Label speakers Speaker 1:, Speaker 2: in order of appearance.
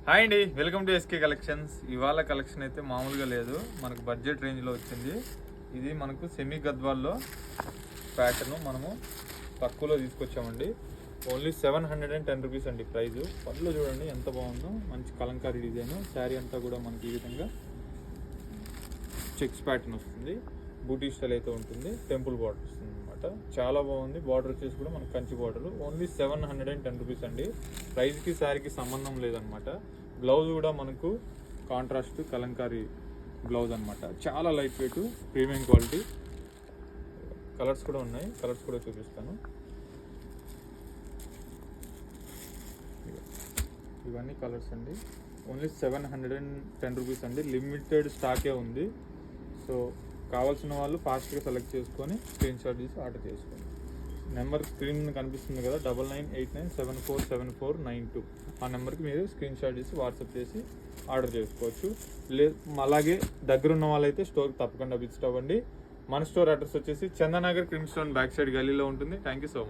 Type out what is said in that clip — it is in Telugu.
Speaker 1: హాయ్ అండి, వెల్కమ్ టు ఎస్కే కలెక్షన్స్. ఇవాళ కలెక్షన్ అయితే మామూలుగా లేదు, మనకు బడ్జెట్ రేంజ్లో వచ్చింది. ఇది మనకు సెమీ గద్వాల్లో ప్యాటర్న్ మనము తక్కువలో తీసుకొచ్చామండి. ఓన్లీ 710 రూపీస్ అండి ప్రైజు. పళ్ళు చూడండి ఎంత బాగుందో, మంచి కలంకారీ డిజైన్. శారీ అంతా కూడా మనకి ఈ విధంగా చెక్స్ ప్యాటర్న్ వస్తుంది, బూటీ స్టైల్ అయితే ఉంటుంది, టెంపుల్ బార్డర్ వస్తుంది అనమాట. చాలా బాగుంది. బార్డర్ వచ్చేసి కూడా మనకు కంచి బార్డర్. ఓన్లీ 710 రూపీస్ అండి. ప్రైస్కి శారీకి సంబంధం లేదనమాట. బ్లౌజ్ కూడా మనకు కాంట్రాస్ట్ కలంకారీ బ్లౌజ్ అనమాట. చాలా light weight, premium quality. Colours కూడా ఉన్నాయి, కలర్స్ కూడా చూపిస్తాను. ఇవన్నీ కలర్స్ అండి. ఓన్లీ 710 రూపీస్ అండి. లిమిటెడ్ స్టాకే ఉంది. సో కావాల్సిన వాళ్ళు ఫాస్ట్గా సెలెక్ట్ చేసుకొని స్క్రీన్ షాట్ తీసి ఆర్డర్ చేసుకోండి. నెంబర్ స్క్రీన్ కనిపిస్తుంది కదా, 9989747492. ఆ నెంబర్కి మీరు స్క్రీన్ షాట్ తీసి వాట్సాప్ చేసి ఆర్డర్ చేసుకోవచ్చు. అలాగే దగ్గరున్న వాళ్ళైతే స్టోర్కి తప్పకుండా విజిట్ అవ్వండి. మన స్టోర్ అడ్రస్ వచ్చేసి చందనగర్ క్రిమ్స్టోన్ బ్యాక్ సైడ్ గల్లీలో ఉంటుంది. Thank you so much.